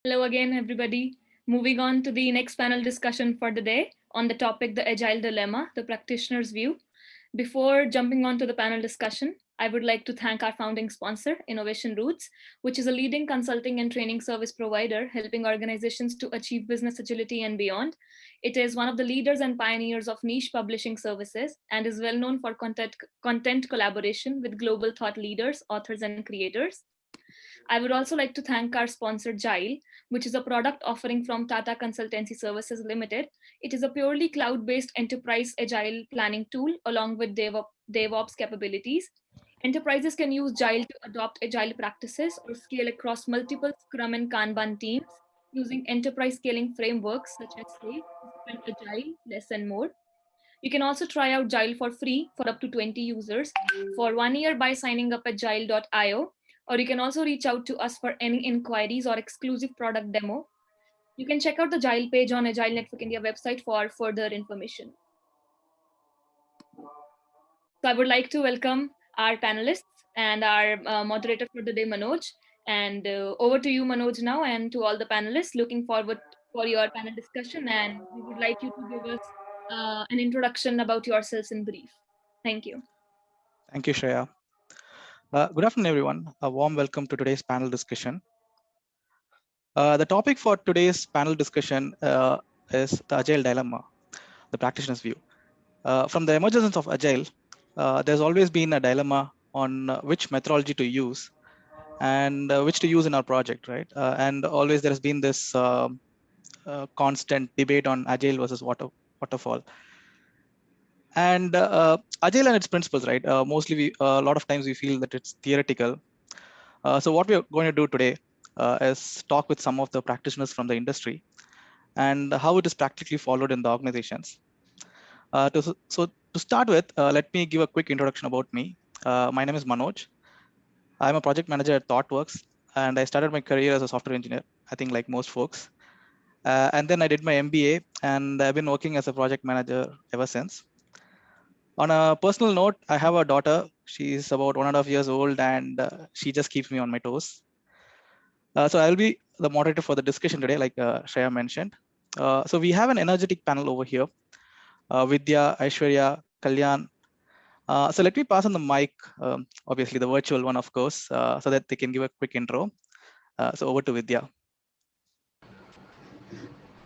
Hello again, everybody. Moving on to the next panel discussion for the day on the topic The Agile Dilemma, the Practitioner's View. Before jumping on to the panel discussion, I would like to thank our founding sponsor, Innovation Roots, which is a leading consulting and training service provider helping organizations to achieve business agility and beyond. It is one of the leaders and pioneers of niche publishing services and is well known for content collaboration with global thought leaders, authors, and creators. I would also like to thank our sponsor, Gile, which is a product offering from Tata Consultancy Services Limited. It is a purely cloud based enterprise agile planning tool along with DevOps capabilities. Enterprises can use Gile to adopt agile practices or scale across multiple Scrum and Kanban teams using enterprise scaling frameworks such as SAFe, Sprint Agile, Less and More. You can also try out Gile for free for up to 20 users for 1 year by signing up at gile.io, or you can also reach out to us for any inquiries or exclusive product demo. You can check out the Gile page on Agile Network India website for further information. So I would like to welcome our panelists and our moderator for the day, Manoj. And over to you, Manoj, now, and to all the panelists. Looking forward for your panel discussion, and we would like you to give us an introduction about yourselves in brief. Thank you. Thank you, Shreya. Good afternoon, everyone. A warm welcome to today's panel discussion. The topic for today's panel discussion is the Agile Dilemma, the practitioner's view. From the emergence of Agile, there's always been a dilemma on which methodology to use and which to use in our project, right? And always there has been this constant debate on Agile versus Waterfall. And Agile and its principles, right? Mostly, a lot of times we feel that it's theoretical. So what we are going to do today is talk with some of the practitioners from the industry and how it is practically followed in the organizations. So to start with, let me give a quick introduction about me. My name is Manoj. I'm a project manager at ThoughtWorks, and I started my career as a software engineer, I think like most folks. And then I did my MBA, and I've been working as a project manager ever since. On a personal note, I have a daughter. She's about 1.5 years old, and she just keeps me on my toes. So I'll be the moderator for the discussion today, like Shreya mentioned. So we have an energetic panel over here. Vidya, Aishwarya, Kalyan. So let me pass on the mic, obviously the virtual one, of course, so that they can give a quick intro. So over to Vidya.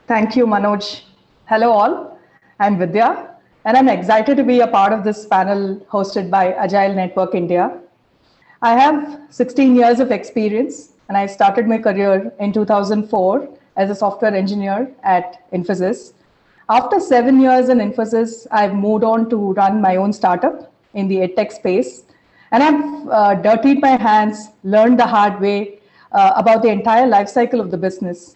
Thank you, Manoj. Hello, all. I'm Vidya, and I'm excited to be a part of this panel hosted by Agile Network India. I have 16 years of experience, and I started my career in 2004 as a software engineer at Infosys. After 7 years in Infosys, I've moved on to run my own startup in the edtech space, and I've dirtied my hands, learned the hard way about the entire life cycle of the business.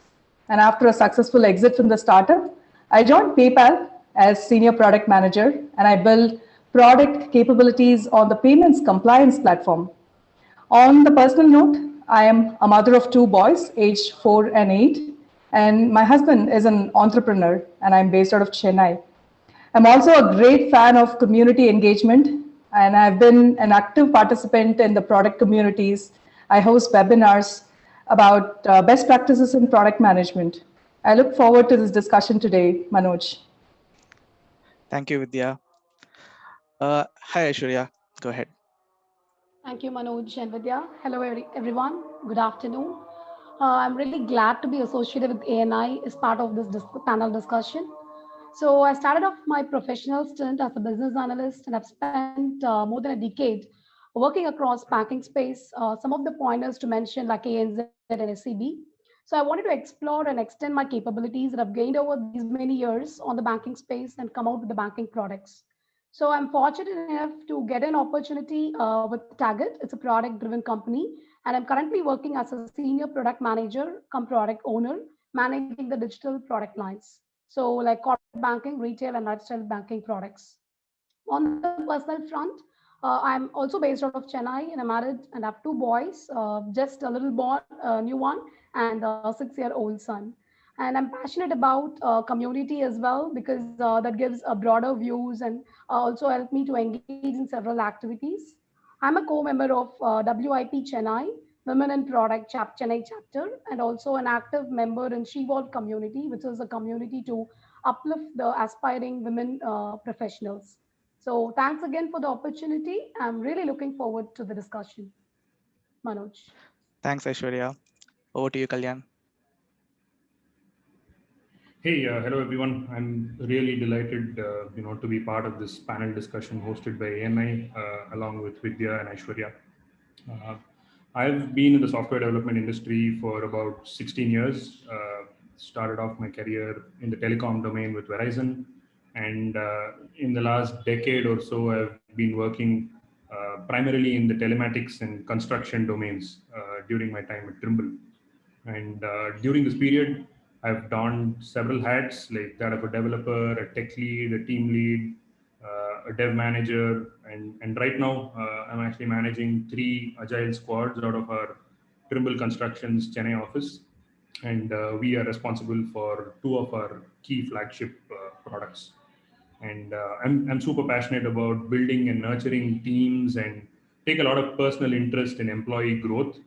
And after a successful exit from the startup, I joined PayPal as senior product manager, and I built product capabilities on the payments compliance platform. On the personal note, I am a mother of two boys, aged 4 and 8, and my husband is an entrepreneur, and I'm based out of Chennai. I'm also a great fan of community engagement, and I've been an active participant in the product communities. I host webinars about best practices in product management. I look forward to this discussion today, Manoj. Thank you, Vidya. Hi, Aishwarya. Go ahead. Thank you, Manoj and Vidya. Hello, everyone. Good afternoon. I'm really glad to be associated with ANI as part of this panel discussion. So, I started off my professional stint as a business analyst, and I've spent more than a decade working across banking space. Some of the pointers to mention, like ANZ and SCB. So, I wanted to explore and extend my capabilities that I've gained over these many years on the banking space and come out with the banking products. So I'm fortunate enough to get an opportunity with Target. It's a product-driven company, and I'm currently working as a senior product manager, come product owner, managing the digital product lines. So like corporate banking, retail, and lifestyle banking products. On the personal front, I'm also based out of Chennai, and I'm married and have two boys, just a little born, new one, and a 6-year-old son. And I'm passionate about community as well because that gives a broader views and also help me to engage in several activities. I'm a co-member of WIP Chennai, Women in Product Chennai chapter, and also an active member in SheVolve community, which is a community to uplift the aspiring women professionals. So thanks again for the opportunity. I'm really looking forward to the discussion. Manoj. Thanks, Aishwarya. Over to you, Kalyan. Hey, hello everyone. I'm really delighted, to be part of this panel discussion hosted by ANI along with Vidya and Aishwarya. Uh, I've been in the software development industry for about 16 years. Started off my career in the telecom domain with Verizon, and in the last decade or so, I've been working primarily in the telematics and construction domains during my time at Trimble. And during this period, I've donned several hats like that of a developer, a tech lead, a team lead, a dev manager, and right now I'm actually managing 3 agile squads out of our Trimble Constructions Chennai office, and we are responsible for 2 of our key flagship products. And I'm super passionate about building and nurturing teams and take a lot of personal interest in employee growth.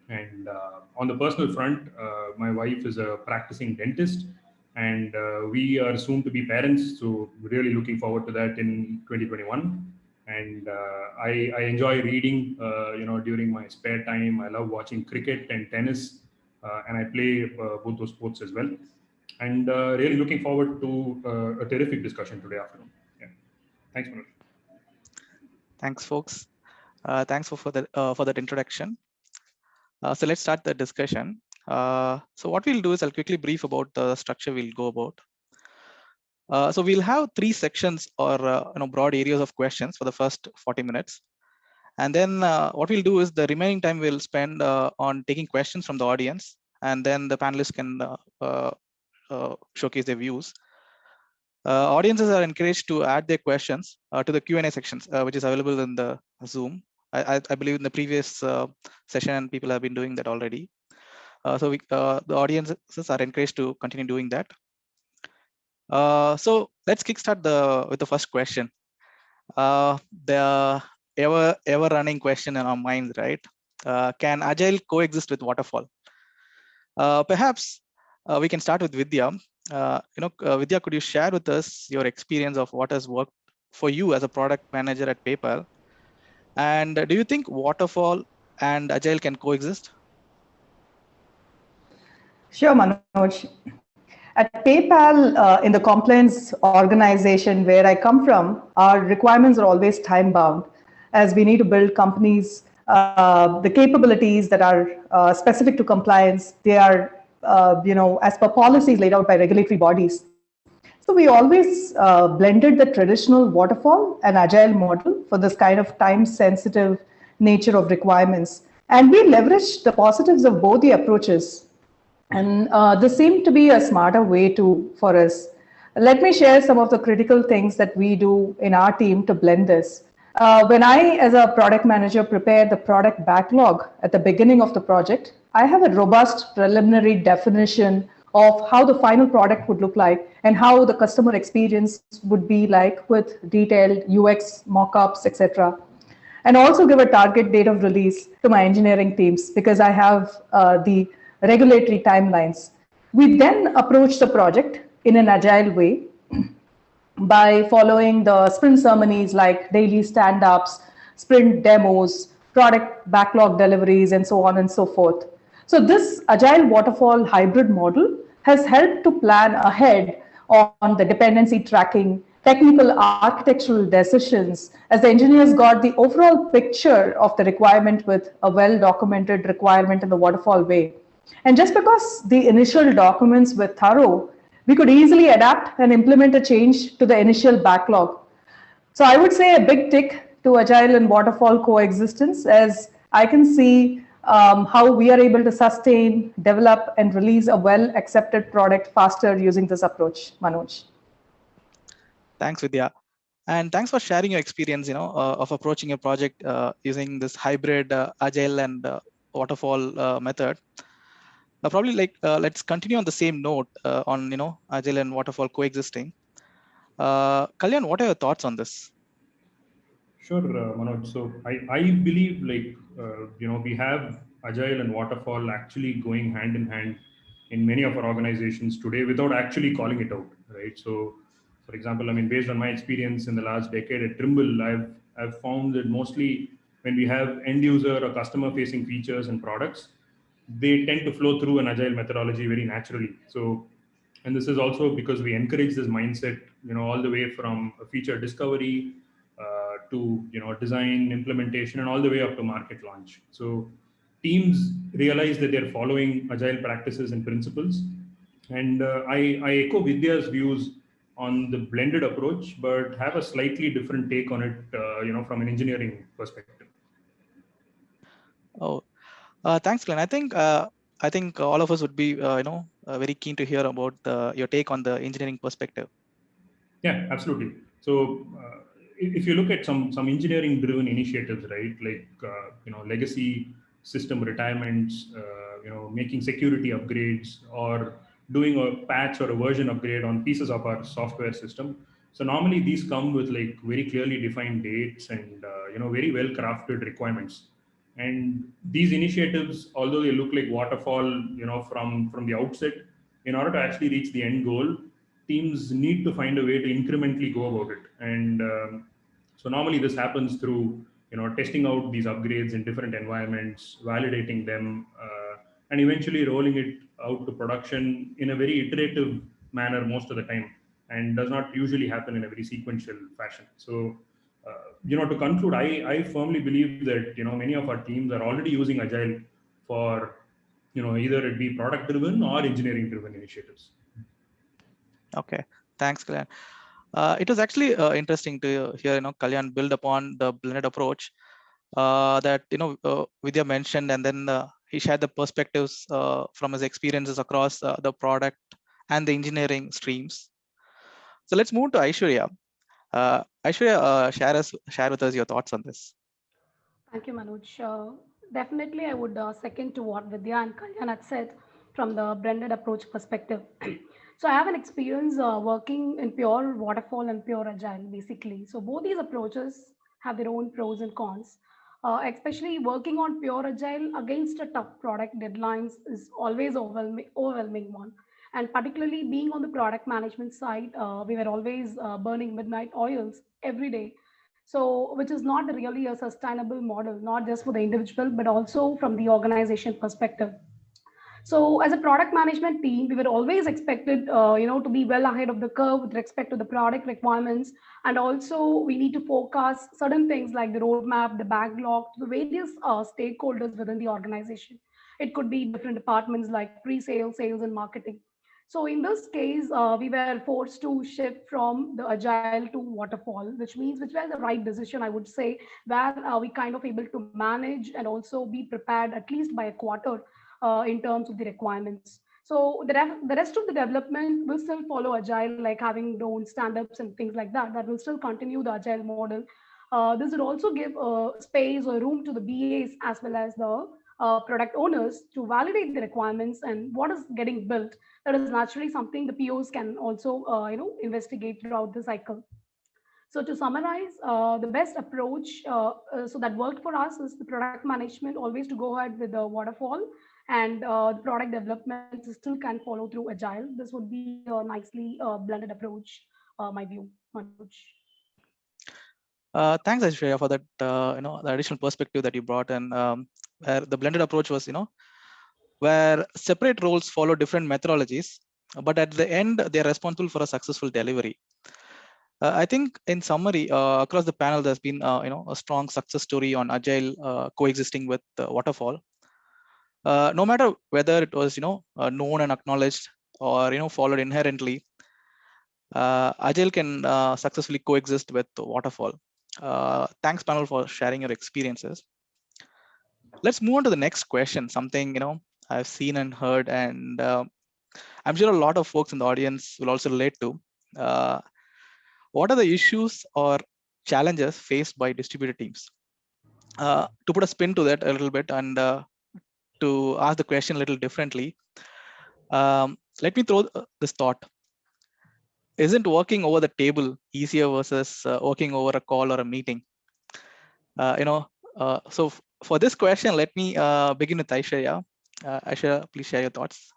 And on the personal front, my wife is a practicing dentist, and we are soon to be parents. So really looking forward to that in 2021. And I enjoy reading, during my spare time. I love watching cricket and tennis, and I play both those sports as well. And really looking forward to a terrific discussion today afternoon. Yeah. Thanks, Manoj. Thanks, folks. Thanks for that introduction. So let's start the discussion. So what we'll do is I'll quickly brief about the structure we'll go about. So we'll have 3 sections or broad areas of questions for the first 40 minutes. And then what we'll do is the remaining time we'll spend on taking questions from the audience, and then the panelists can showcase their views. Audiences are encouraged to add their questions to the Q&A sections, which is available in the Zoom. I believe in the previous session, people have been doing that already. So the audiences are encouraged to continue doing that. So let's kickstart with the first question. The ever running question in our minds, right? Can Agile coexist with Waterfall? Perhaps we can start with Vidya. Vidya, could you share with us your experience of what has worked for you as a product manager at PayPal? And do you think Waterfall and Agile can coexist? Sure, Manoj. At PayPal, in the compliance organization where I come from, our requirements are always time bound, as we need to build companies, the capabilities that are specific to compliance. They are, as per policies laid out by regulatory bodies. So we always blended the traditional waterfall and agile model for this kind of time-sensitive nature of requirements, and we leveraged the positives of both the approaches. And this seemed to be a smarter way for us. Let me share some of the critical things that we do in our team to blend this. When I, as a product manager, prepare the product backlog at the beginning of the project, I have a robust preliminary definition of how the final product would look like and how the customer experience would be like with detailed UX mockups, etc. And also give a target date of release to my engineering teams because I have the regulatory timelines. We then approach the project in an agile way by following the sprint ceremonies like daily stand-ups, sprint demos, product backlog deliveries, and so on and so forth. So this agile waterfall hybrid model has helped to plan ahead on the dependency tracking, technical architectural decisions, as the engineers got the overall picture of the requirement with a well-documented requirement in the waterfall way. And just because the initial documents were thorough, we could easily adapt and implement a change to the initial backlog. So I would say a big tick to Agile and Waterfall coexistence, as I can see how we are able to sustain, develop, and release a well-accepted product faster using this approach, Manoj. Thanks, Vidya. And thanks for sharing your experience, of approaching a project using this hybrid Agile and Waterfall method. Probably let's continue on the same note on Agile and Waterfall coexisting. Kalyan, what are your thoughts on this? Sure, Manoj. So I believe we have Agile and Waterfall actually going hand in hand in many of our organizations today without actually calling it out, right? So, for example, I mean, based on my experience in the last decade at Trimble, I've found that mostly when we have end user or customer facing features and products, they tend to flow through an agile methodology very naturally. So, and this is also because we encourage this mindset, all the way from feature discovery to design, implementation, and all the way up to market launch. So teams realize that they're following agile practices and principles. And I echo Vidya's views on the blended approach, but have a slightly different take on it, from an engineering perspective. Oh, thanks, Glenn. I think all of us would be very keen to hear about your take on the engineering perspective. Yeah, absolutely. So if you look at some engineering driven initiatives, right, like legacy system retirements, making security upgrades, or doing a patch or a version upgrade on pieces of our software system. So normally these come with like very clearly defined dates and very well crafted requirements. And these initiatives, although they look like waterfall, from the outset, in order to actually reach the end goal, teams need to find a way to incrementally go about it. And so normally this happens through testing out these upgrades in different environments, validating them, and eventually rolling it out to production in a very iterative manner most of the time, and does not usually happen in a very sequential fashion. So to conclude, I firmly believe that many of our teams are already using agile for either it be product driven or engineering driven initiatives. Okay, thanks, Glenn. It was actually interesting to hear Kalyan build upon the blended approach that Vidya mentioned, and then he shared the perspectives from his experiences across the product and the engineering streams. So let's move to Aishwarya. Aishwarya, share with us your thoughts on this. Thank you, Manoj. Definitely, I would second to what Vidya and Kalyan had said from the blended approach perspective. So I have an experience working in pure waterfall and pure agile, basically. So both these approaches have their own pros and cons. Especially working on pure agile against a tough product deadlines is always overwhelming one. And particularly being on the product management side, we were always burning midnight oils every day, so which is not really a sustainable model, not just for the individual but also from the organization perspective. So as a product management team, we were always expected, to be well ahead of the curve with respect to the product requirements, and also we need to forecast certain things like the roadmap, the backlog, the various stakeholders within the organization. It could be different departments like pre-sales, sales, and marketing. So in this case, we were forced to shift from the agile to waterfall, which was the right decision, I would say, where we kind of able to manage and also be prepared at least by a quarter in terms of the requirements. So the rest of the development will still follow agile, like having own stand-ups and things like that. That will still continue the agile model. This would also give space or room to the BAs as well as the product owners to validate the requirements and what is getting built. That is naturally something the POs can also investigate throughout the cycle. So to summarize, the best approach so that worked for us is the product management, always to go ahead with the waterfall, and the product development still can follow through agile. This would be a nicely blended approach, my view, Manoj. Thanks, Aishwarya, for that the additional perspective that you brought, and where the blended approach was where separate roles follow different methodologies, but at the end they are responsible for a successful delivery. I think in summary, across the panel, there's been a strong success story on agile coexisting with waterfall. No matter whether it was known and acknowledged or followed inherently, agile can successfully coexist with waterfall. Thanks, panel, for sharing your experiences. Let's move on to the next question. Something I've seen and heard, and I'm sure a lot of folks in the audience will also relate to. What are the issues or challenges faced by distributed teams? To put a spin to that a little bit, and to ask the question a little differently, let me throw this thought. Isn't working over the table easier versus working over a call or a meeting? So For this question, let me begin with Aishwarya. Aishwarya, please share your thoughts.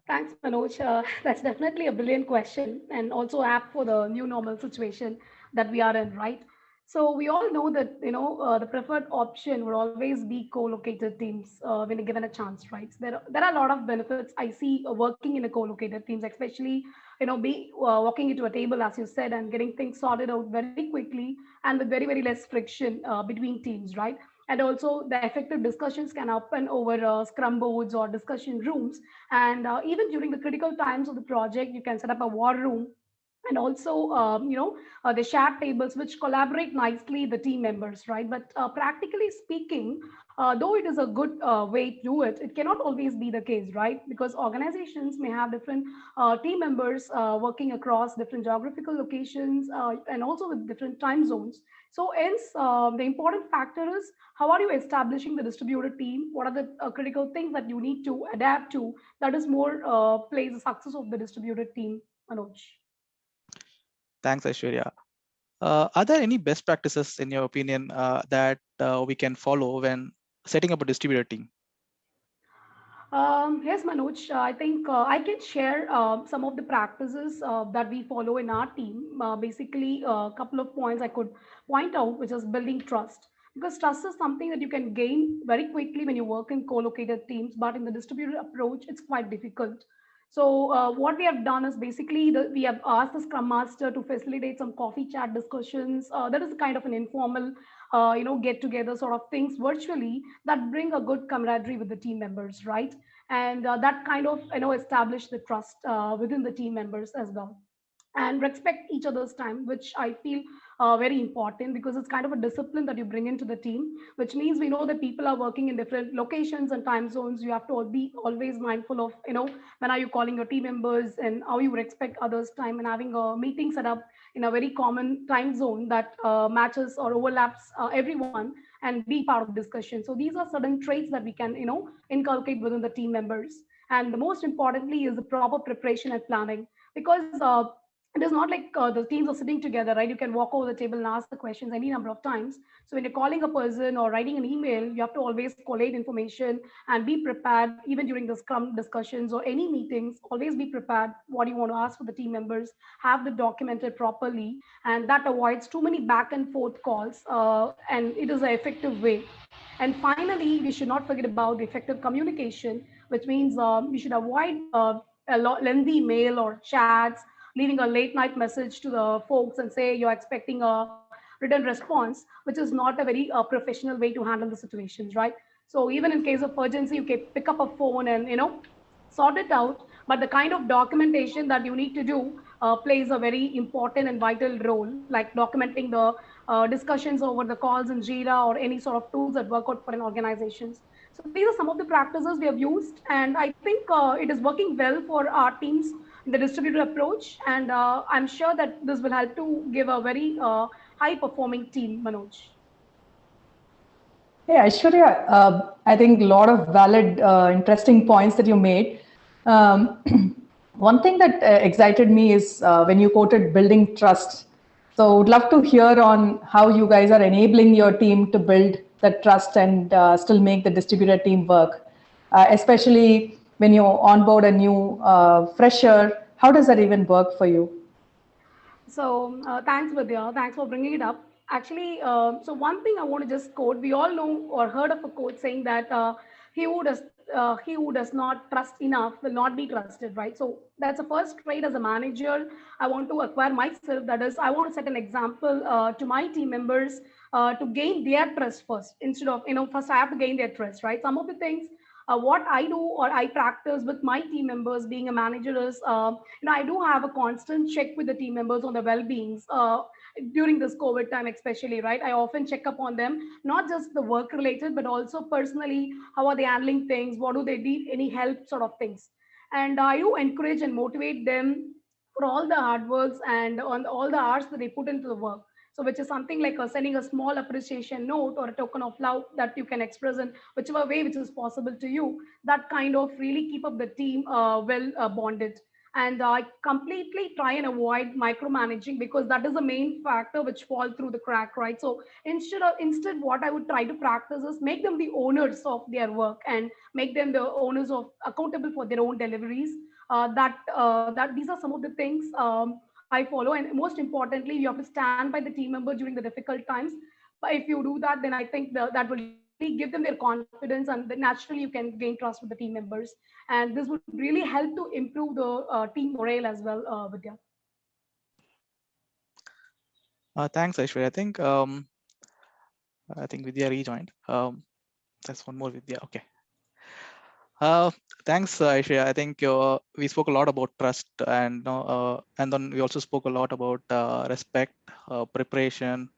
Thanks, Manoj. That's definitely a brilliant question and also apt for the new normal situation that we are in, right? So we all know that the preferred option would always be co-located teams when given a chance, right? So there are a lot of benefits I see working in a co-located teams, especially be walking into a table as you said and getting things sorted out very quickly and with very less friction between teams, right? And also the effective discussions can happen over scrum boards or discussion rooms, and even during the critical times of the project you can set up a war room, and also the shared tables which collaborate nicely the team members, right? But practically speaking, though it is a good way to do it, it cannot always be the case, right? Because organizations may have different team members working across different geographical locations and also with different time zones. So hence the important factor is how are you establishing the distributed team, what are the critical things that you need to adapt to, that is more plays the success of the distributed team, Manoj. Thanks, Aishwarya. Are there any best practices, in your opinion, that we can follow when setting up a distributed team? Yes, Manoj, I think I can share some of the practices that we follow in our team. Basically, a couple of points I could point out, which is building trust. Because trust is something that you can gain very quickly when you work in co-located teams, but in the distributed approach, it's quite difficult. So what we have done is basically we have asked the Scrum Master to facilitate some coffee chat discussions. That is kind of an informal, get together sort of things virtually that bring a good camaraderie with the team members, right? And that kind of establish the trust within the team members as well, and respect each other's time, which I feel very important because it's kind of a discipline that you bring into the team, which means we know that people are working in different locations and time zones. You have to be always mindful of, when are you calling your team members and how you would expect others' time, and having a meeting set up in a very common time zone that matches or overlaps everyone and be part of the discussion. So these are certain traits that we can, inculcate within the team members. And the most importantly is the proper preparation and planning, because it is not like the teams are sitting together, right? You can walk over the table and ask the questions any number of times. So when you're calling a person or writing an email, you have to always collate information and be prepared. Even during the scrum discussions or any meetings, always be prepared what you want to ask for the team members, have the documented properly, and that avoids too many back and forth calls, and it is an effective way. And finally, we should not forget about the effective communication, which means we should avoid lengthy mail or chats, leaving a late night message to the folks and say you're expecting a written response, which is not a very professional way to handle the situations, right? So even in case of urgency, you can pick up a phone and sort it out. But the kind of documentation that you need to do plays a very important and vital role, like documenting the discussions over the calls in Jira or any sort of tools that work out for an organizations. So these are some of the practices we have used, and I think it is working well for our teams in the distributed approach. And I'm sure that this will help to give a very high performing team, Manoj. Hey, Aishwarya, I think a lot of valid, interesting points that you made. One thing that excited me is when you quoted building trust. So would love to hear on how you guys are enabling your team to build that trust and still make the distributed team work, especially when you onboard a new fresher. How does that even work for you? So thanks, Vidya. Thanks for bringing it up. Actually, so one thing I want to just quote. We all know or heard of a quote saying that he who does not trust enough will not be trusted, right? So that's the first trait as a manager I want to acquire myself. That is, I want to set an example to my team members to gain their trust first. Instead of first I have to gain their trust, right? Some of the things what I do or I practice with my team members being a manager is, I do have a constant check with the team members on their well-beings during this COVID time, especially, right? I often check up on them, not just the work related, but also personally, how are they handling things? What do they need? Any help sort of things. And I do encourage and motivate them for all the hard works and on all the hours that they put into the work. So, which is something like sending a small appreciation note or a token of love that you can express in whichever way which is possible to you. That kind of really keep up the team well bonded. And I completely try and avoid micromanaging, because that is the main factor which fall through the crack, right? So instead what I would try to practice is make them the owners of their work, and make them the owners of accountable for their own deliveries. That these are some of the things I follow. And most importantly, you have to stand by the team member during the difficult times. But if you do that, then I think that will really give them their confidence, and then naturally you can gain trust with the team members. And this would really help to improve the team morale as well, Vidya. Thanks, Aishwarya. I think Vidya rejoined. There's one more Vidya. Okay. Thanks, Aishwarya. I think we spoke a lot about trust, and then we also spoke a lot about respect, preparation,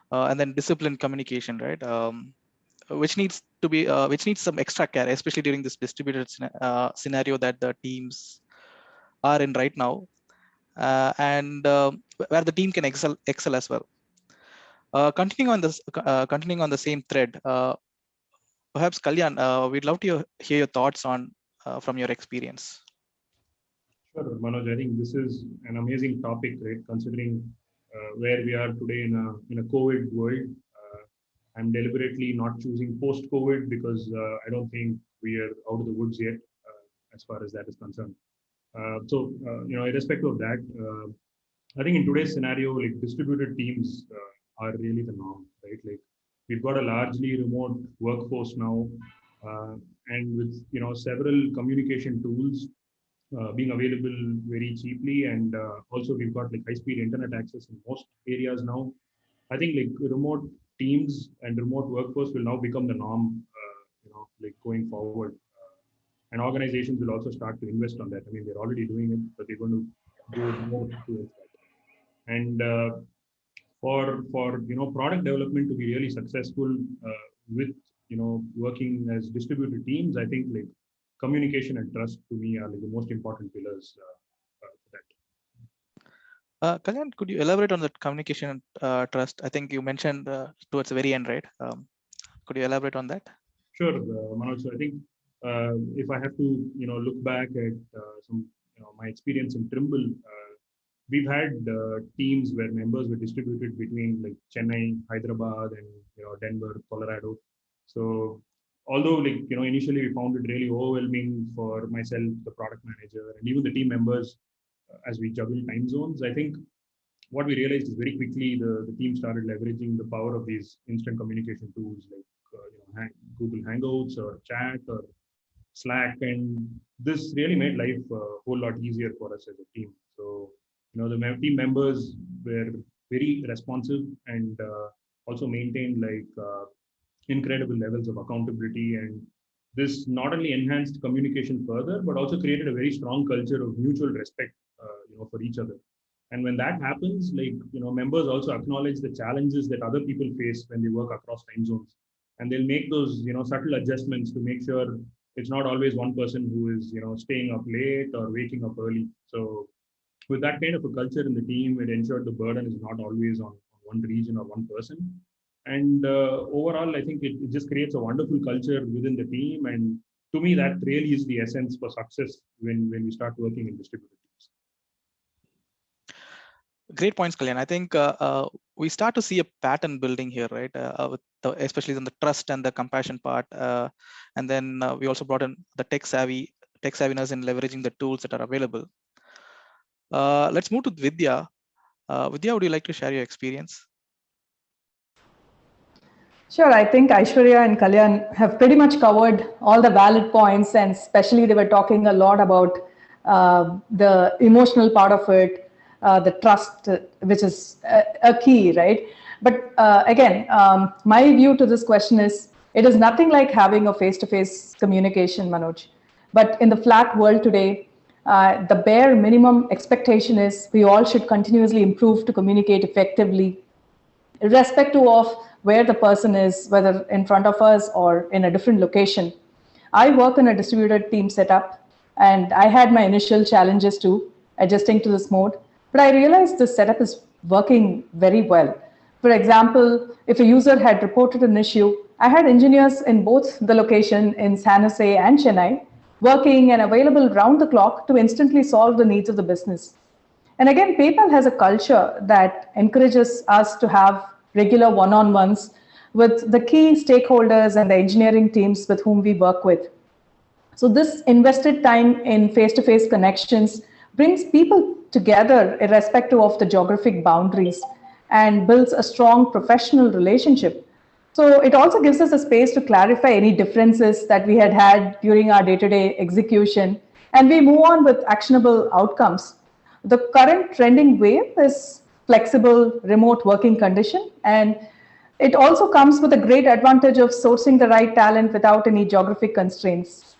and then disciplined communication, right? Which needs some extra care, especially during this distributed scenario that the teams are in right now, and where the team can excel as well. Continuing on the same thread, perhaps Kalyan, we'd love to hear your thoughts on from your experience. Sure, Manoj. I think this is an amazing topic, right? Considering where we are today in a COVID world. I'm deliberately not choosing post-COVID because I don't think we are out of the woods yet, as far as that is concerned. Irrespective of that, I think in today's scenario, like distributed teams are really the norm, right? Like we've got a largely remote workforce now, and with several communication tools being available very cheaply, and also we've got like high-speed internet access in most areas now. I think like remote teams and remote workforce will now become the norm, like going forward. And organizations will also start to invest on that. I mean, they're already doing it, but they're going to go more towards that. And for product development to be really successful with working as distributed teams, I think like communication and trust to me are like the most important pillars for that. Kalyan, could you elaborate on that communication and trust? I think you mentioned towards the very end, right? Could you elaborate on that? Sure, Manoj. So I think if I have to look back at some my experience in Trimble, we've had teams where members were distributed between like Chennai, Hyderabad, and Denver, Colorado. So although like initially we found it really overwhelming for myself, the product manager, and even the team members as we juggle time zones, I think what we realized is very quickly the team started leveraging the power of these instant communication tools like Google Hangouts or chat or Slack, and this really made life a whole lot easier for us as a team. So the team members were very responsive and also maintained like incredible levels of accountability, and this not only enhanced communication further but also created a very strong culture of mutual respect for each other. And when that happens, like members also acknowledge the challenges that other people face when they work across time zones, and they'll make those subtle adjustments to make sure it's not always one person who is staying up late or waking up early. So with that kind of a culture in the team, it ensured the burden is not always on one region or one person. And overall, I think it just creates a wonderful culture within the team. And to me, that really is the essence for success when we start working in distributed teams. Great points, Kalyan. I think we start to see a pattern building here, right? Especially on the trust and the compassion part. And then we also brought in the tech savviness in leveraging the tools that are available. Let's move to Vidya. Vidya, would you like to share your experience? Sure, I think Aishwarya and Kalyan have pretty much covered all the valid points, and especially they were talking a lot about the emotional part of it, the trust, which is a key, right? But again, my view to this question is, it is nothing like having a face-to-face communication, Manoj. But in the flat world today, the bare minimum expectation is we all should continuously improve to communicate effectively, irrespective of where the person is, whether in front of us or in a different location. I work in a distributed team setup, and I had my initial challenges too, adjusting to this mode. But I realized this setup is working very well. For example, if a user had reported an issue, I had engineers in both the location in San Jose and Chennai working and available round the clock to instantly solve the needs of the business. And again, PayPal has a culture that encourages us to have regular one-on-ones with the key stakeholders and the engineering teams with whom we work with. So this invested time in face-to-face connections brings people together irrespective of the geographic boundaries and builds a strong professional relationship. So it also gives us a space to clarify any differences that we had during our day-to-day execution, and we move on with actionable outcomes. The current trending wave is flexible remote working condition, and it also comes with a great advantage of sourcing the right talent without any geographic constraints.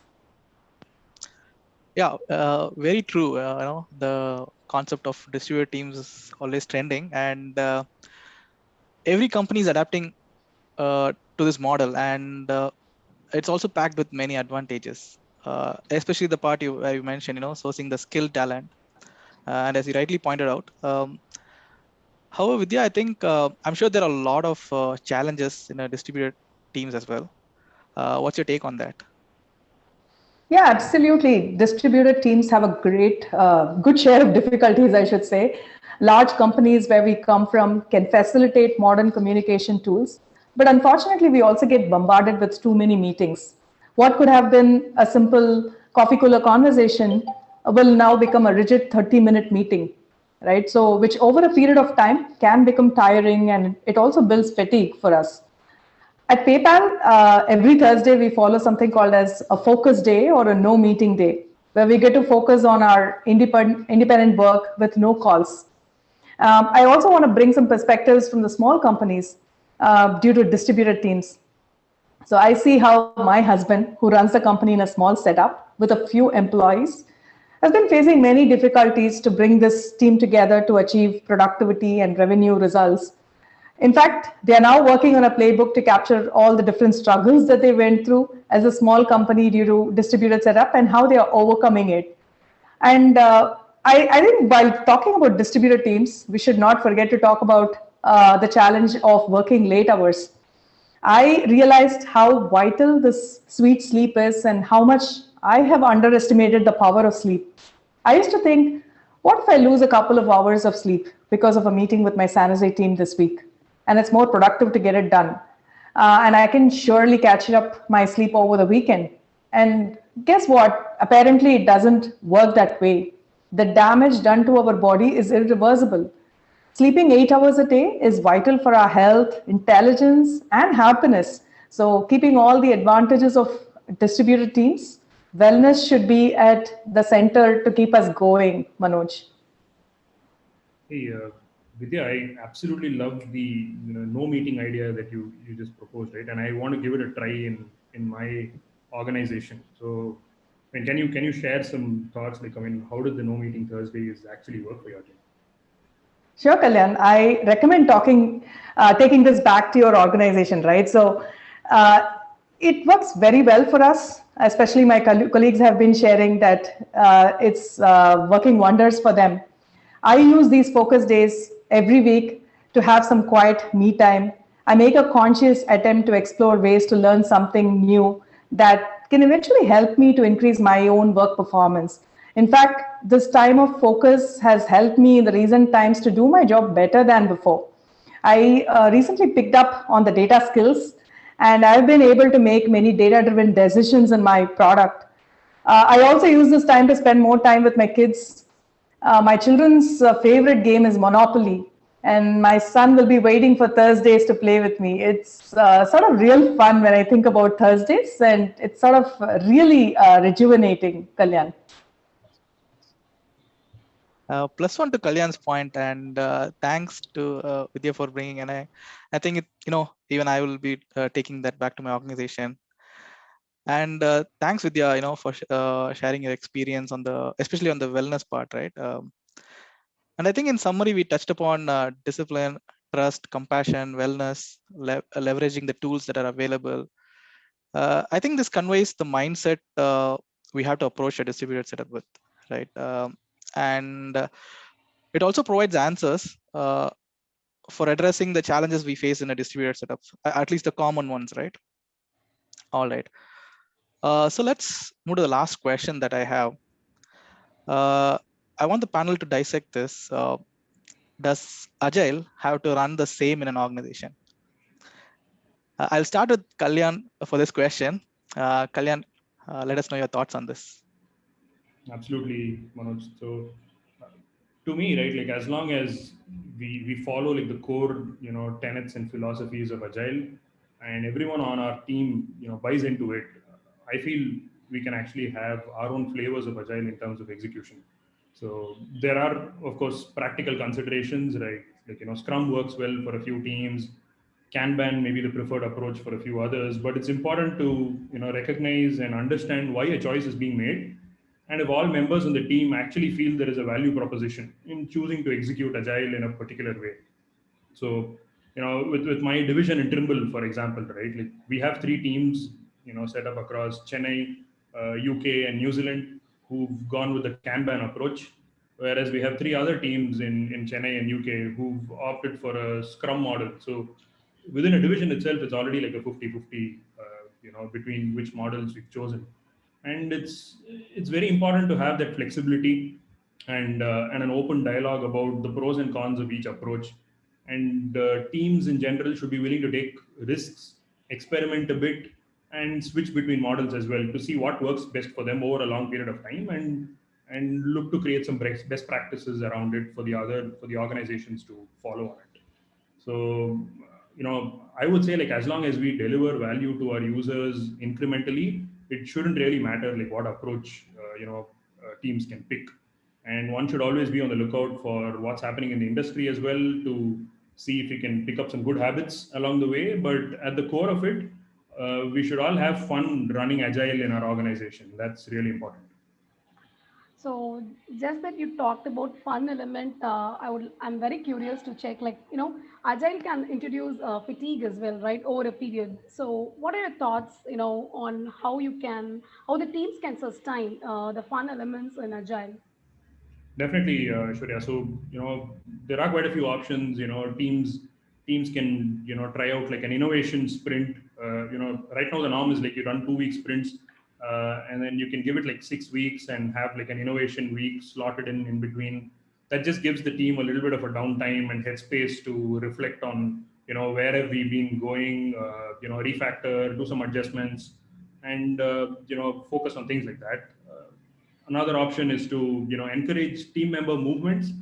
Yeah, very true. The concept of distributed teams is always trending, and every company is adapting to this model, and it's also packed with many advantages. Especially the part you mentioned, sourcing the skilled talent, and as you rightly pointed out. However, Vidya, I think I'm sure there are a lot of challenges in a distributed teams as well. What's your take on that? Yeah, absolutely. Distributed teams have a good share of difficulties, I should say. Large companies where we come from can facilitate modern communication tools, but unfortunately, we also get bombarded with too many meetings. What could have been a simple coffee cooler conversation will now become a rigid 30-minute meeting, right? So, which over a period of time can become tiring, and it also builds fatigue for us. At PayPal, every Thursday we follow something called as a focus day or a no meeting day, where we get to focus on our independent work with no calls. I also want to bring some perspectives from the small companies due to distributed teams. So I see how my husband, who runs the company in a small setup with a few employees, has been facing many difficulties to bring this team together to achieve productivity and revenue results. In fact, they are now working on a playbook to capture all the different struggles that they went through as a small company due to distributed setup and how they are overcoming it. And I think while talking about distributed teams, we should not forget to talk about the challenge of working late hours. I realized how vital this sweet sleep is and how much I have underestimated the power of sleep. I used to think, what if I lose a couple of hours of sleep because of a meeting with my San Jose team this week? And it's more productive to get it done. And I can surely catch up my sleep over the weekend. And guess what? Apparently, it doesn't work that way. The damage done to our body is irreversible. Sleeping 8 hours a day is vital for our health, intelligence, and happiness. So, keeping all the advantages of distributed teams, wellness should be at the center to keep us going, Manoj. Hey, Vidya, I absolutely love the no meeting idea that you just proposed, right? And I want to give it a try in my organization. So, I mean, can you share some thoughts? Like, I mean, how did the no meeting Thursdays actually work for your team? Sure, Kalyan. I recommend taking this back to your organization, right? So it works very well for us, especially my colleagues have been sharing that it's working wonders for them. I use these focus days every week to have some quiet me time. I make a conscious attempt to explore ways to learn something new that can eventually help me to increase my own work performance. In fact, this time of focus has helped me in the recent times to do my job better than before. I recently picked up on the data skills, and I've been able to make many data-driven decisions in my product. I also use this time to spend more time with my kids. My children's favorite game is Monopoly, and my son will be waiting for Thursdays to play with me. It's sort of real fun when I think about Thursdays, and it's sort of really rejuvenating, Kalyan. +1 to Kalyan's point, and thanks to Vidya for bringing. And I think even I will be taking that back to my organization. And thanks, Vidya, for sharing your experience especially on the wellness part, right? And I think in summary, we touched upon discipline, trust, compassion, wellness, leveraging the tools that are available. I think this conveys the mindset we have to approach a distributed setup with, right? And it also provides answers for addressing the challenges we face in a distributed setup, at least the common ones, right? All right. So let's move to the last question that I have. I want the panel to dissect this. Does Agile have to run the same in an organization? I'll start with Kalyan for this question. Kalyan, let us know your thoughts on this. Absolutely, Manoj. So, to me, right, like as long as we follow like the core, tenets and philosophies of Agile, and everyone on our team, buys into it, I feel we can actually have our own flavors of Agile in terms of execution. So there are, of course, practical considerations, right? Like, Scrum works well for a few teams, Kanban may be the preferred approach for a few others, but it's important to, recognize and understand why a choice is being made, and if all members on the team actually feel there is a value proposition in choosing to execute Agile in a particular way. So, with my division in Trimble, for example, right, like we have 3 teams, set up across Chennai, UK, and New Zealand who've gone with the Kanban approach, whereas we have 3 other teams in Chennai and UK who've opted for a Scrum model. So, within a division itself, it's already like a 50-50, between which models we've chosen. And it's very important to have that flexibility and an open dialogue about the pros and cons of each approach. And teams in general should be willing to take risks, experiment a bit, and switch between models as well to see what works best for them over a long period of time, and look to create some best practices around it for the organizations to follow on it. So, I would say like as long as we deliver value to our users incrementally, it shouldn't really matter like what approach teams can pick. And one should always be on the lookout for what's happening in the industry as well to see if we can pick up some good habits along the way. But at the core of it, we should all have fun running Agile in our organization. That's really important. So just that you talked about fun element, I'm very curious to check, like, Agile can introduce fatigue as well, right, over a period. So what are your thoughts, on how the teams can sustain the fun elements in Agile? Definitely, Shurya. So, there are quite a few options. Teams can, try out like an innovation sprint. Right now the norm is like you run 2 week sprints, and then you can give it like 6 weeks and have like an innovation week slotted in between. That just gives the team a little bit of a downtime and headspace to reflect on, where have we been going, refactor, do some adjustments, and focus on things like that. Another option is to encourage team member movements,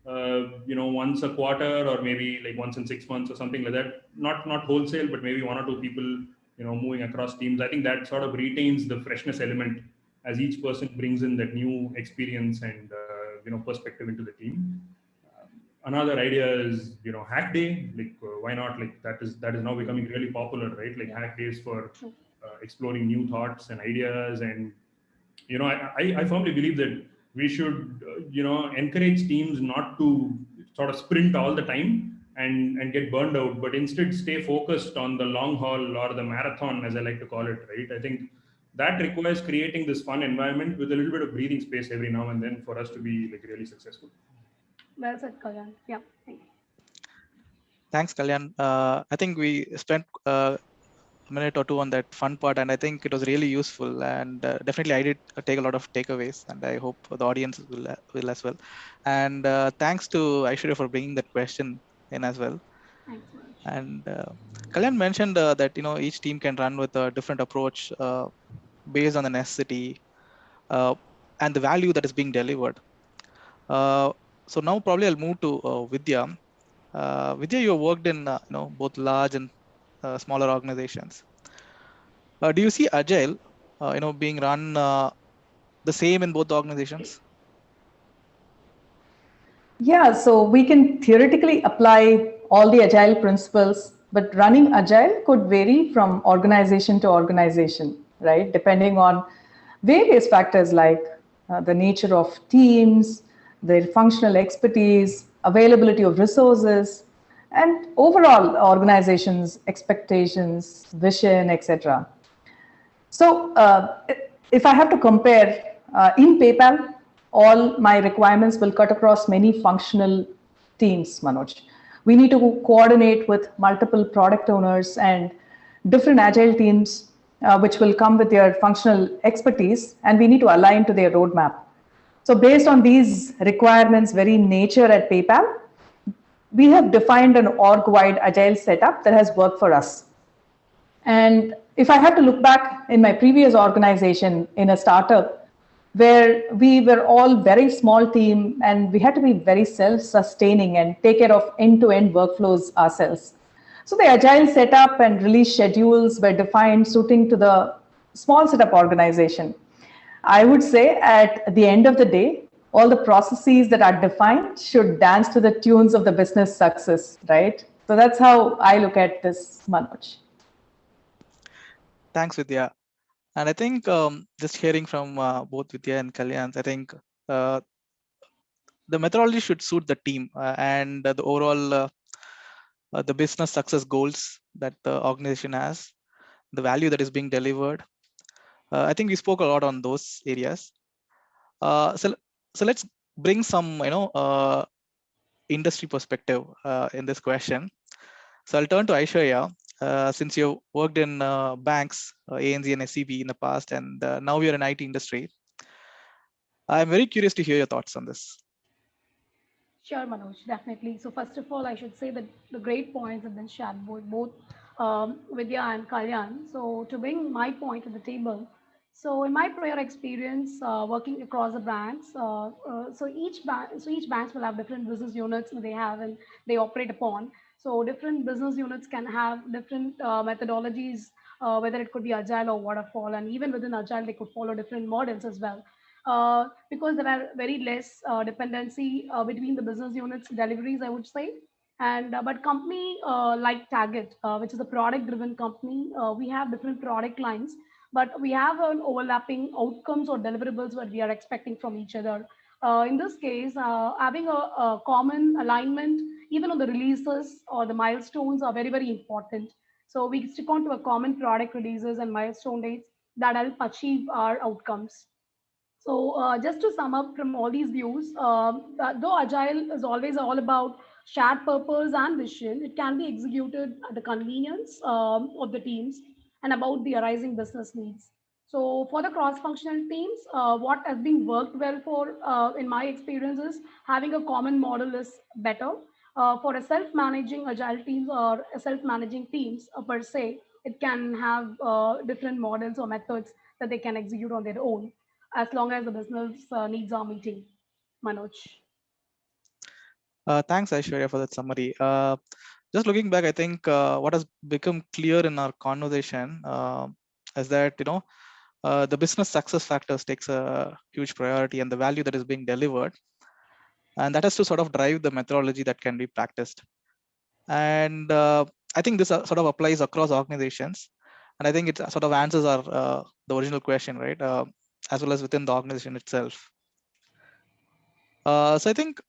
once a quarter or maybe like once in 6 months or something like that. Not wholesale, but maybe 1 or 2 people moving across teams. I think that sort of retains the freshness element as each person brings in that new experience and perspective into the team. Another idea is hack day. Like why not? Like that is now becoming really popular, right? Like hack days for exploring new thoughts and ideas. And I firmly believe that we should encourage teams not to sort of sprint all the time and get burned out, but instead stay focused on the long haul or the marathon, as I like to call it, right? I think that requires creating this fun environment with a little bit of breathing space every now and then for us to be like really successful. Well said, Kalyan. Yeah, thank you. Thanks, Kalyan. I think we spent a minute or two on that fun part, and I think it was really useful. And definitely, I did take a lot of takeaways, and I hope the audience will as well. And thanks to Aishwarya for bringing that question in as well. Thanks so much. And Kalyan mentioned that each team can run with a different approach based on the necessity and the value that is being delivered. So now probably I'll move to Vidya. Vidya, you worked in both large and smaller organizations. Do you see Agile, being run the same in both organizations? Yeah, so we can theoretically apply all the Agile principles, but running Agile could vary from organization to organization, right? Depending on various factors like the nature of teams, their functional expertise, availability of resources, and overall organization's expectations, vision, etc. So if I have to compare, in PayPal, all my requirements will cut across many functional teams, Manoj. We need to coordinate with multiple product owners and different Agile teams which will come with their functional expertise, and we need to align to their roadmap. So based on these requirements, very nature at PayPal, we have defined an org-wide agile setup that has worked for us. And if I had to look back in my previous organization in a startup, where we were all very small team and we had to be very self-sustaining and take care of end-to-end workflows ourselves. So the agile setup and release schedules were defined suiting to the small setup organization. I would say at the end of the day, all the processes that are defined should dance to the tunes of the business success, right? So that's how I look at this, Manoj. Thanks, Vidya. And I think just hearing from both Vidya and Kalyan, I think the methodology should suit the team and the overall the business success goals that the organization has, the value that is being delivered. I think we spoke a lot on those areas. So let's bring some industry perspective in this question. So I'll turn to Aishwarya. Since you worked in banks, ANZ and SEB in the past, and now you're in IT industry, I'm very curious to hear your thoughts on this. Sure, Manoj, definitely. So first of all, I should say that the great points have been shared by both Vidya and Kalyan. So to bring my point to the table, so in my prior experience working across the banks, so each banks will have different business units that they have and they operate upon. So different business units can have different methodologies, whether it could be agile or waterfall, and even within agile they could follow different models as well. Because there are very less dependency between the business units deliveries, I would say. And but company like Target, which is a product driven company, we have different product lines, but we have an overlapping outcomes or deliverables what we are expecting from each other. In this case, having a common alignment, even on the releases or the milestones, are very, very important. So we stick on to a common product releases and milestone dates that help achieve our outcomes. So just to sum up from all these views, though Agile is always all about shared purpose and vision, it can be executed at the convenience of the teams and about the arising business needs. So for the cross-functional teams, what has been worked well for, in my experience, is having a common model is better. For a self-managing Agile teams or a self-managing teams per se, it can have different models or methods that they can execute on their own as long as the business needs are meeting. Manoj. Thanks, Aishwarya, for that summary. Just looking back, I think what has become clear in our conversation is that the business success factors takes a huge priority, and the value that is being delivered, and that has to sort of drive the methodology that can be practiced. And I think this sort of applies across organizations, and I think it sort of answers our the original question, right? As well as within the organization itself. So I think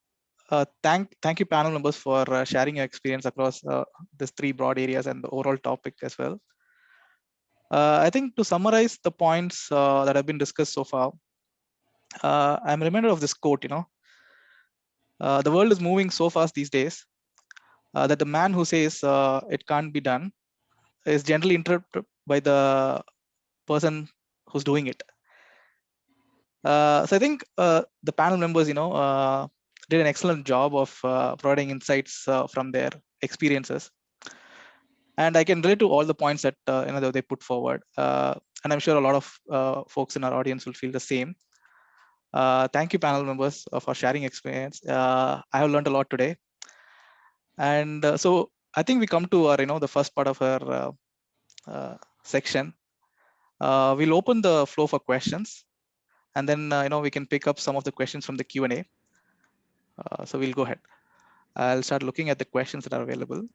thank you, panel members, for sharing your experience across these three broad areas and the overall topic as well. I think to summarize the points that have been discussed so far, I'm reminded of this quote. The world is moving so fast these days that the man who says it can't be done is generally interrupted by the person who's doing it. So I think the panel members, did an excellent job of providing insights from their experiences, and I can relate to all the points that they put forward. And I'm sure a lot of folks in our audience will feel the same. Thank you, panel members, for sharing experience. I have learned a lot today, and so I think we come to our, the first part of our section. We'll open the floor for questions, and then we can pick up some of the questions from the Q&A. So we'll go ahead. I'll start looking at the questions that are available.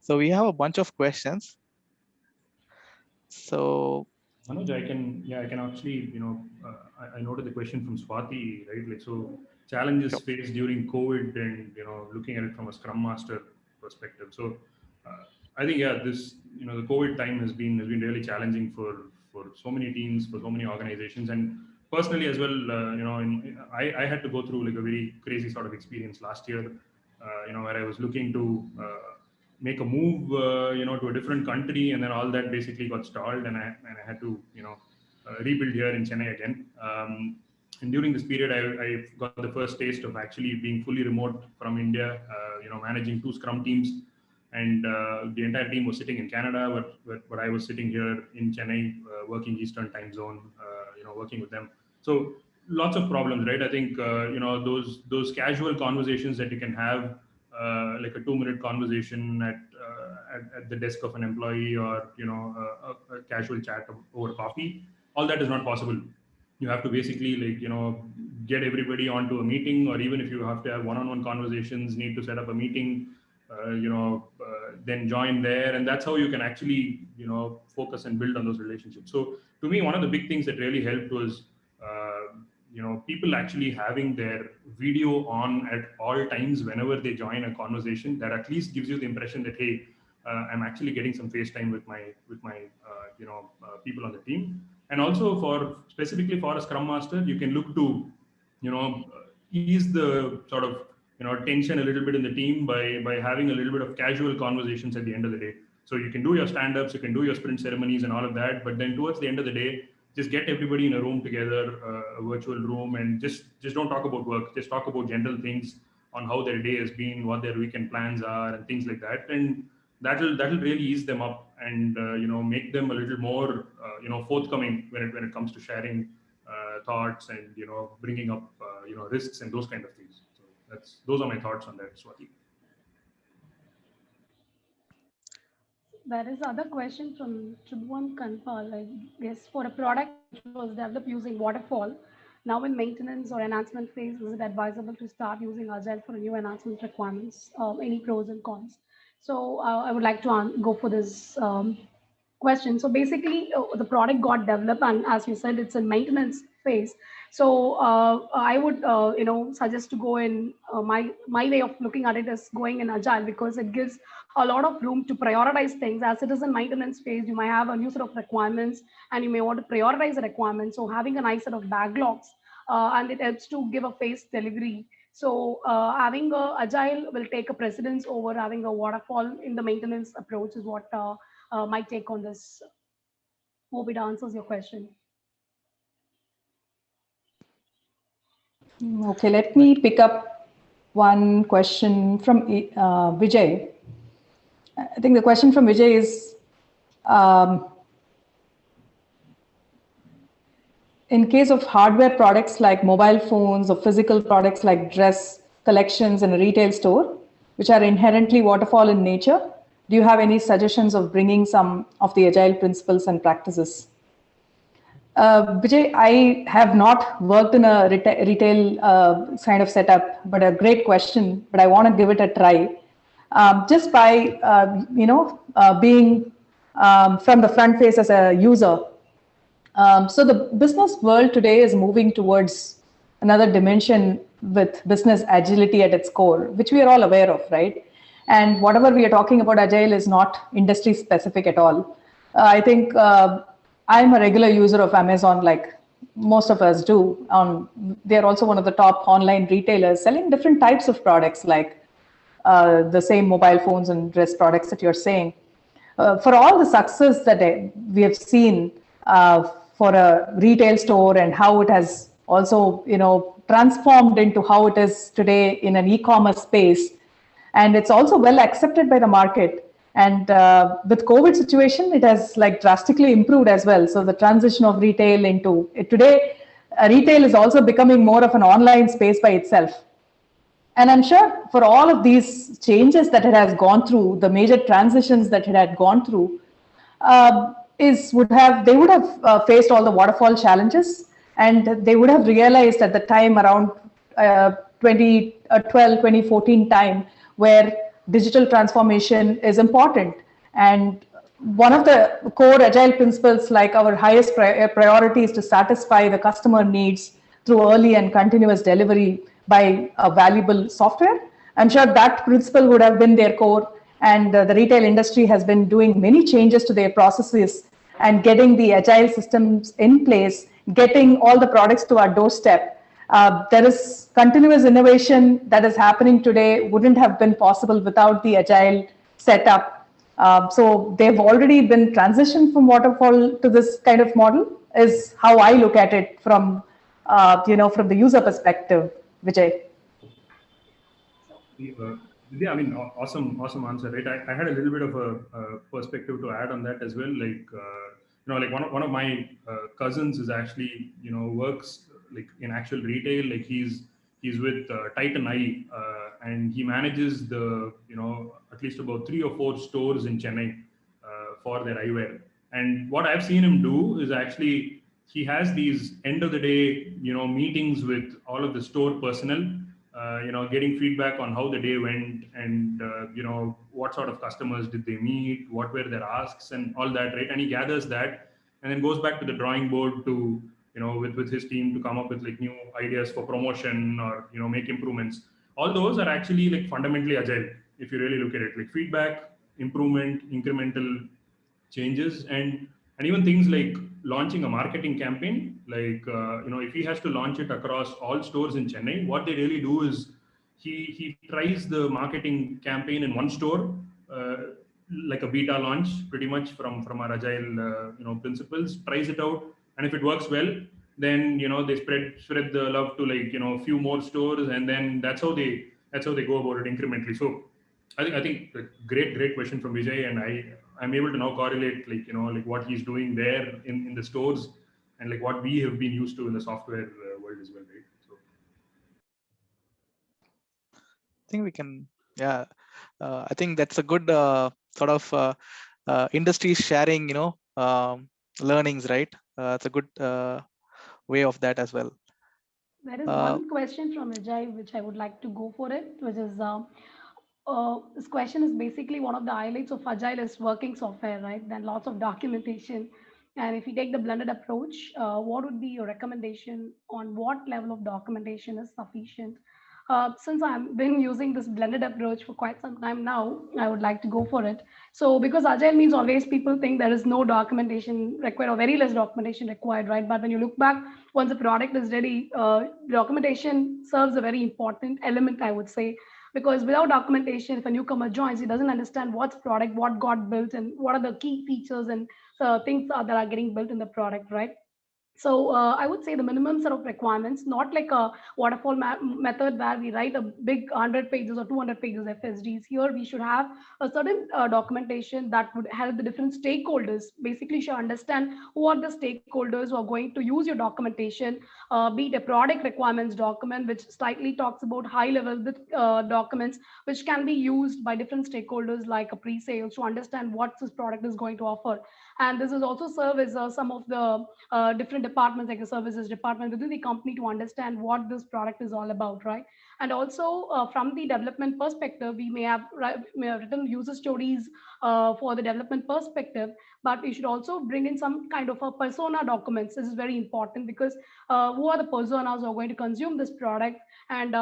So we have a bunch of questions. So Manoj, I can actually, I noted the question from Swati, right? Like, so challenges faced during COVID and, looking at it from a Scrum Master perspective. So I think, this, the COVID time has been really challenging for so many teams, for so many organizations, and personally as well. I had to go through like a very crazy sort of experience last year, where I was looking to make a move, to a different country, and then all that basically got stalled, and I had to, rebuild here in Chennai again. And during this period, I got the first taste of actually being fully remote from India, managing 2 Scrum teams, and the entire team was sitting in Canada, but I was sitting here in Chennai, working Eastern time zone, working with them. So lots of problems, right? I think those casual conversations that you can have, like a 2-minute conversation at the desk of an employee, or a casual chat over coffee, all that is not possible. You have to basically get everybody onto a meeting, or even if you have to have one-on-one conversations, need to set up a meeting, then join there, and that's how you can actually focus and build on those relationships. So to me, one of the big things that really helped was people actually having their video on at all times whenever they join a conversation. That at least gives you the impression that, hey, I'm actually getting some face time with my people on the team. And also specifically for a Scrum Master, you can look to ease the sort of tension a little bit in the team by having a little bit of casual conversations at the end of the day. So you can do your stand-ups, you can do your sprint ceremonies and all of that, but then towards the end of the day, just get everybody in a room together, a virtual room, and just don't talk about work. Just talk about general things on how their day has been, what their weekend plans are, and things like that. And that'll really ease them up and make them a little more forthcoming when it comes to sharing thoughts and bringing up risks and those kind of things. So those are my thoughts on that, Swati. There is other question from Tribhuvan Kanpal. I guess for a product which was developed using Waterfall, now in maintenance or enhancement phase, is it advisable to start using Agile for new enhancement requirements? Any pros and cons? So I would like to go for this question. So basically, the product got developed, and as you said, it's in maintenance phase. So I would, suggest to go in. My way of looking at it is going in Agile, because it gives a lot of room to prioritize things. As it is in maintenance phase, you might have a new set of requirements, and you may want to prioritize the requirements. So having a nice set of backlogs, and it helps to give a phased delivery. So having a Agile will take a precedence over having a Waterfall in the maintenance approach is what my take on this. Hope it answers your question. Okay, let me pick up one question from Vijay. I think the question from Vijay is, in case of hardware products like mobile phones or physical products like dress collections in a retail store, which are inherently waterfall in nature, do you have any suggestions of bringing some of the Agile principles and practices? Vijay, I have not worked in a retail kind of setup, but a great question, but I want to give it a try. Just by, being from the front face as a user. So the business world today is moving towards another dimension with business agility at its core, which we are all aware of, right? And whatever we are talking about Agile is not industry specific at all. I think I'm a regular user of Amazon, like most of us do. They're also one of the top online retailers selling different types of products, like the same mobile phones and dress products that you're saying. For all the success that we have seen for a retail store and how it has also, transformed into how it is today in an e-commerce space, and it's also well accepted by the market. And with COVID situation, it has like drastically improved as well. So the transition of retail into today, retail is also becoming more of an online space by itself. And I'm sure for all of these changes that it has gone through, the major transitions that it had gone through, they would have faced all the waterfall challenges, and they would have realized at the time around 2014 time, where digital transformation is important. And one of the core Agile principles, like our highest priority, is to satisfy the customer needs through early and continuous delivery by a valuable software. I'm sure that principle would have been their core, and the retail industry has been doing many changes to their processes and getting the Agile systems in place, getting all the products to our doorstep. There is continuous innovation that is happening today, wouldn't have been possible without the Agile setup. So they've already been transitioned from waterfall to this kind of model, is how I look at it from, from the user perspective, Vijay. Yeah, I mean, awesome answer, right? I had a little bit of a perspective to add on that as well. Like, like one of my cousins is actually, works like in actual retail. Like he's with Titan Eye, and he manages the, at least about 3 or 4 stores in Chennai for their eyewear. And what I've seen him do is actually he has these end of the day, meetings with all of the store personnel, getting feedback on how the day went, and what sort of customers did they meet, what were their asks, and all that, right? And he gathers that, and then goes back to the drawing board to, with his team to come up with like new ideas for promotion, or make improvements. All those are actually like fundamentally agile if you really look at it, like feedback, improvement, incremental changes, and even things like launching a marketing campaign. Like if he has to launch it across all stores in Chennai, what they really do is he tries the marketing campaign in one store, uh, like a beta launch, pretty much from our agile principles, tries it out, and if it works well, then they spread the love to like a few more stores, and then that's how they go about it incrementally. So I think great question from Vijay, and I'm able to now correlate like like what he's doing there in the stores, and like what we have been used to in the software world as well, right? So I think we can, yeah. I think that's a good sort of industry sharing, learnings, right? It's a good way of that as well. There is Uh, one question from Ajay which I would like to go for it, which is this question is basically one of the highlights of Agile is working software, right? Then lots of documentation. And if you take the blended approach, what would be your recommendation on what level of documentation is sufficient? Since I've been using this blended approach for quite some time now, I would like to go for it. So, because Agile means always people think there is no documentation required or very less documentation required, right? But when you look back, once the product is ready, documentation serves a very important element, I would say, because without documentation, if a newcomer joins, he doesn't understand what's product, what got built, and what are the key features and things that are getting built in the product, right? So I would say the minimum set of requirements, not like a waterfall method where we write a big 100 pages or 200 pages FSDs. Here we should have a certain documentation that would help the different stakeholders. Basically, should understand who are the stakeholders who are going to use your documentation, be it a product requirements document, which slightly talks about high level documents, which can be used by different stakeholders like a pre-sales to understand what this product is going to offer. And this is also serve as some of the different departments like the services department within the company to understand what this product is all about, right? And also from the development perspective, may have written user stories for the development perspective, but you should also bring in some kind of a persona documents. This is very important because who are the personas who are going to consume this product, and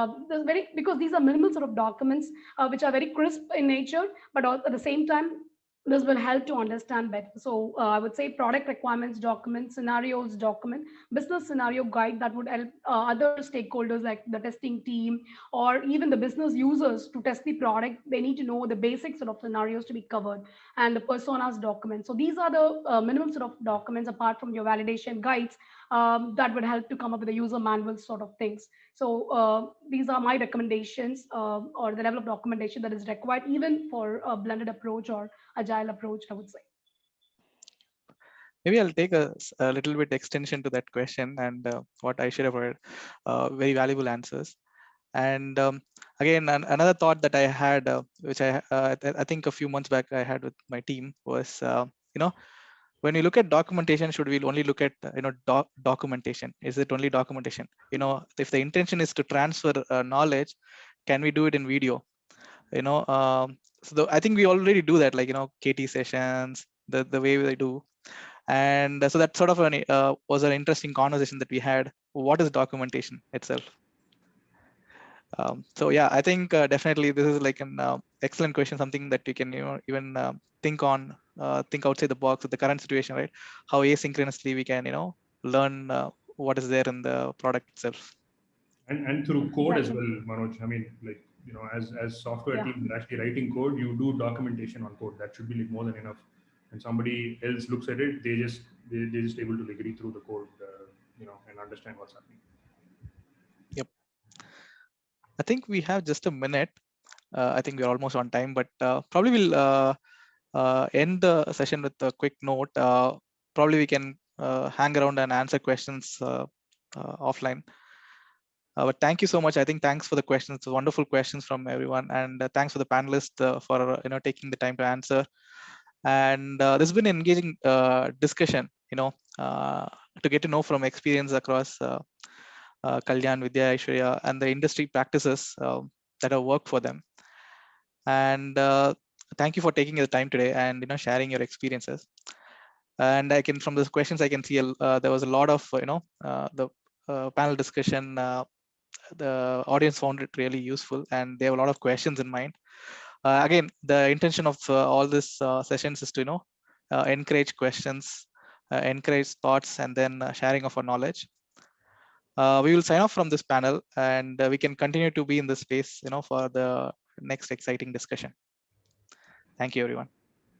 because these are minimal sort of documents which are very crisp in nature, but at the same time this will help to understand better. So I would say product requirements document, scenarios document, business scenario guide that would help other stakeholders like the testing team or even the business users to test the product. They need to know the basic sort of scenarios to be covered, and the personas document. So these are the minimum sort of documents apart from your validation guides that would help to come up with the user manual sort of things. So these are my recommendations or the level of documentation that is required even for a blended approach or agile approach, I would say. Maybe I'll take a little bit extension to that question, and what I should have heard, very valuable answers. And again, another thought that I had, which I think a few months back I had with my team was, when you look at documentation, should we only look at documentation? Is it only documentation? If the intention is to transfer knowledge, can we do it in video? So I think we already do that, like KT sessions, the way they do. And so that sort of was an interesting conversation that we had. What is documentation itself? So yeah, I think definitely this is like an excellent question, something that you can even think outside the box with the current situation, right? How asynchronously we can learn what is there in the product itself. and through code as Exactly. well, Manoj. I mean, like as software teams are actually writing code, you do documentation on code. That should be like more than enough. And somebody else looks at it, they're just able to like read through the code, and understand what's happening. Yep. I think we have just a minute. I think we're almost on time, but probably we'll end the session with a quick note. Probably we can hang around and answer questions offline. But thank you so much. I think thanks for the questions, wonderful questions from everyone, and thanks for the panelists for taking the time to answer. And this has been an engaging discussion. To get to know from experience across Kalyan, Vidya, Aishwarya, and the industry practices that have worked for them. And thank you for taking the time today and sharing your experiences. And I can, from the questions, I can see there was a lot of the panel discussion. The audience found it really useful, and they have a lot of questions in mind. Again, the intention of all these sessions is to encourage questions, encourage thoughts, and then sharing of our knowledge. We will sign off from this panel, and we can continue to be in this space for the next exciting discussion. Thank you, everyone.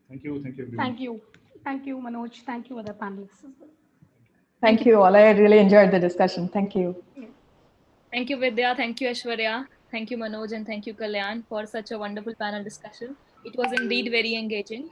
Thank you everyone. Thank you Manoj, thank you other panelists as well. Thank you all. I really enjoyed the discussion. Thank you. Thank you, Vidya. Thank you, Aishwarya. Thank you, Manoj, and thank you, Kalyan, for such a wonderful panel discussion. It was indeed very engaging.